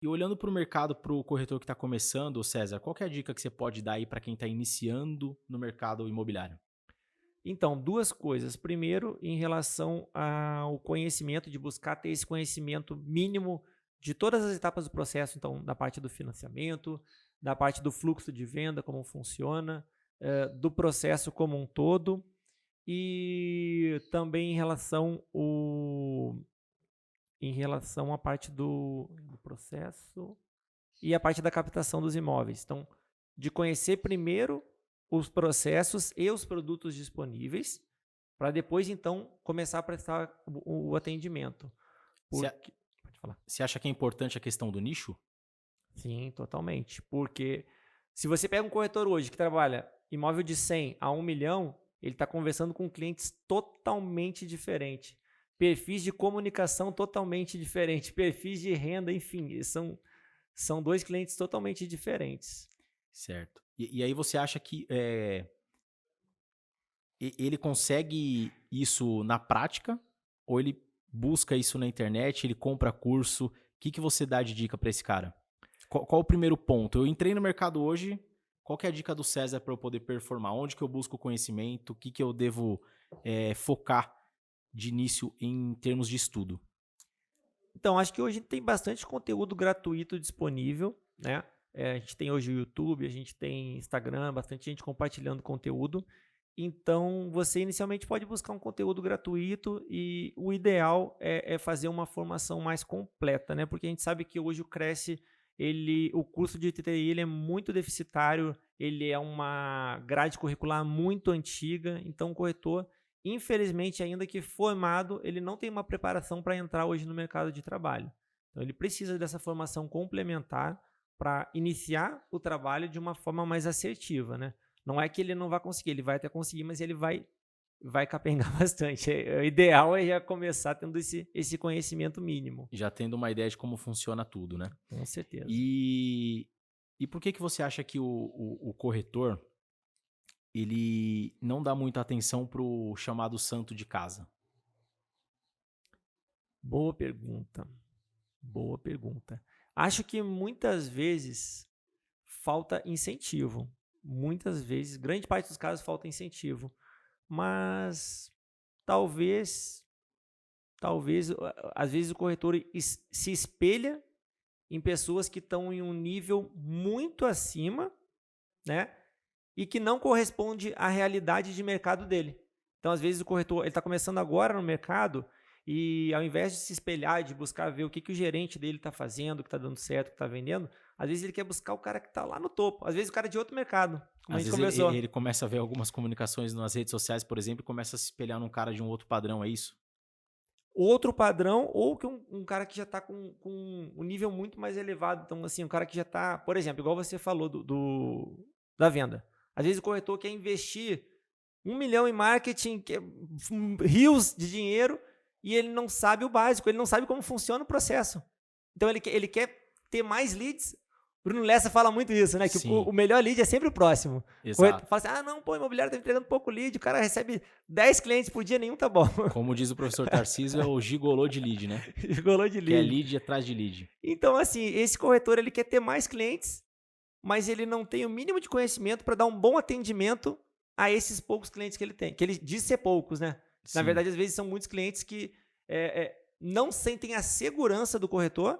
E olhando para o mercado, para o corretor que está começando, César, qual que é a dica que você pode dar aí para quem está iniciando no mercado imobiliário? Então, 2 coisas. Primeiro, em relação ao conhecimento, de buscar ter esse conhecimento mínimo de todas as etapas do processo, então, da parte do financiamento, da parte do fluxo de venda, como funciona, do processo como um todo, e também em relação à parte do processo e a parte da captação dos imóveis. Então, de conhecer primeiro os processos e os produtos disponíveis, para depois, então, começar a prestar o atendimento. Você, a- Porque pode falar. você acha que é importante a questão do nicho? Sim, totalmente. Porque se você pega um corretor hoje que trabalha imóvel de 100 a 1 milhão, ele está conversando com clientes totalmente diferentes. Perfis de comunicação totalmente diferentes, perfis de renda, enfim, são 2 clientes totalmente diferentes. Certo. E aí você acha que ele consegue isso na prática? Ou ele busca isso na internet, ele compra curso? O que, que você dá de dica para esse cara? Qual o primeiro ponto? Eu entrei no mercado hoje, qual que é a dica do César para eu poder performar? Onde que eu busco conhecimento? O que, que eu devo focar de início em termos de estudo? Então, acho que hoje tem bastante conteúdo gratuito disponível, né? A gente tem hoje o YouTube, a gente tem Instagram, bastante gente compartilhando conteúdo. Então, você inicialmente pode buscar um conteúdo gratuito e o ideal é fazer uma formação mais completa, né? Porque a gente sabe que hoje o Cresce, o curso de TTI ele é muito deficitário, ele é uma grade curricular muito antiga, então o corretor infelizmente, ainda que formado, ele não tem uma preparação para entrar hoje no mercado de trabalho. Então, ele precisa dessa formação complementar para iniciar o trabalho de uma forma mais assertiva, né? Não é que ele não vai conseguir, ele vai até conseguir, mas ele vai capengar bastante. O ideal é já começar tendo esse conhecimento mínimo. Já tendo uma ideia de como funciona tudo, né? Com certeza. E, e por que que você acha que o corretor ele não dá muita atenção pro chamado santo de casa? Boa pergunta. Boa pergunta. Acho que muitas vezes falta incentivo. Muitas vezes, grande parte dos casos falta incentivo. Mas talvez, talvez, às vezes o corretor se espelha em pessoas que estão em um nível muito acima, né? E que não corresponde à realidade de mercado dele. Então, às vezes, o corretor ele está começando agora no mercado e, ao invés de se espelhar, de buscar ver o que, que o gerente dele está fazendo, o que está dando certo, o que está vendendo, às vezes ele quer buscar o cara que está lá no topo. Às vezes, o cara é de outro mercado, como a Às gente vezes conversou. ele começa a ver algumas comunicações nas redes sociais, por exemplo, e começa a se espelhar num cara de um outro padrão, é isso? Outro padrão, ou que um cara que já está com um nível muito mais elevado. Então, assim, um cara que já está, por exemplo, igual você falou da venda. Às vezes o corretor quer investir 1 milhão em marketing, rios de dinheiro, e ele não sabe o básico, ele não sabe como funciona o processo. Então ele quer ter mais leads. Bruno Lessa fala muito isso, né? Que o Sim, melhor lead é sempre o próximo. O corretor exato. fala assim: ah, não, pô, o imobiliário tá entregando pouco lead, o cara recebe 10 clientes por dia, nenhum tá bom. Como diz o professor Tarcísio, é o gigolô de lead, né? Golou de Que é lead. lead atrás de lead. Então, assim, esse corretor ele quer ter mais clientes, mas ele não tem o mínimo de conhecimento para dar um bom atendimento a esses poucos clientes que ele tem. Que ele diz ser poucos, né? Na Sim, verdade, às vezes são muitos clientes que não sentem a segurança do corretor,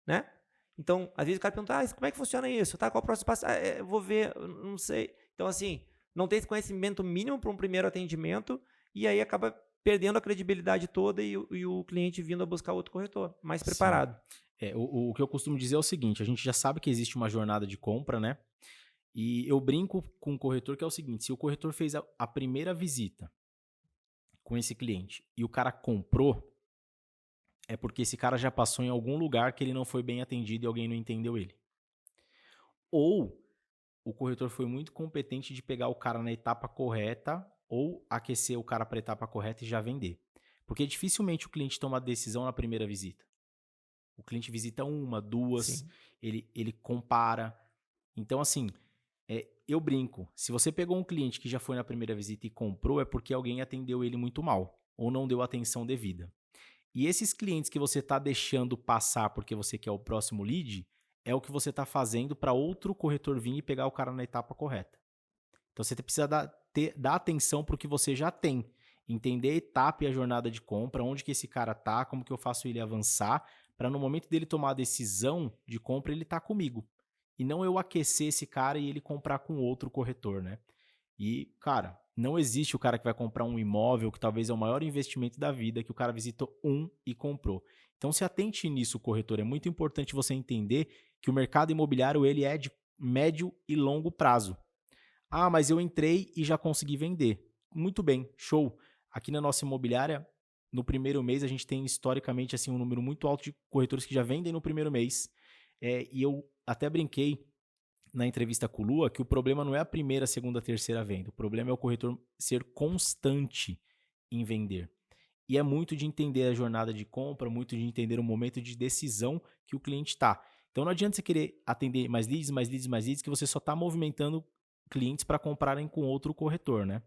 né? Então, às vezes o cara pergunta, como é que funciona isso? Tá, qual é o próximo passo? Eu vou ver, eu não sei. Então, assim, não tem esse conhecimento mínimo para um primeiro atendimento e aí acaba perdendo a credibilidade toda e o cliente vindo a buscar outro corretor, mais sim. preparado. O que eu costumo dizer é o seguinte: a gente já sabe que existe uma jornada de compra, né? E eu brinco com o corretor que é o seguinte: se o corretor fez a primeira visita com esse cliente e o cara comprou, é porque esse cara já passou em algum lugar que ele não foi bem atendido e alguém não entendeu ele. Ou o corretor foi muito competente de pegar o cara na etapa correta ou aquecer o cara para a etapa correta e já vender. Porque dificilmente o cliente toma a decisão na primeira visita. O cliente visita uma, duas, Sim. ele compara. Então, assim, eu brinco. Se você pegou um cliente que já foi na primeira visita e comprou, é porque alguém atendeu ele muito mal ou não deu atenção devida. E esses clientes que você está deixando passar porque você quer o próximo lead, é o que você está fazendo para outro corretor vir e pegar o cara na etapa correta. Então você precisa dar atenção para o que você já tem. Entender a etapa e a jornada de compra, onde que esse cara tá, como que eu faço ele avançar, para no momento dele tomar a decisão de compra, ele tá comigo. E não eu aquecer esse cara e ele comprar com outro corretor, né? E, cara, não existe o cara que vai comprar um imóvel que talvez é o maior investimento da vida, que o cara visitou um e comprou. Então se atente nisso, corretor. É muito importante você entender que o mercado imobiliário ele é de médio e longo prazo. Ah, mas eu entrei e já consegui vender. Muito bem, show. Aqui na nossa imobiliária, no primeiro mês, a gente tem historicamente assim um número muito alto de corretores que já vendem no primeiro mês. E eu até brinquei na entrevista com o Lua que o problema não é a primeira, segunda, terceira venda. O problema é o corretor ser constante em vender. E é muito de entender a jornada de compra, muito de entender o momento de decisão que o cliente está. Então não adianta você querer atender mais leads, mais leads, mais leads, que você só está movimentando clientes para comprarem com outro corretor, né?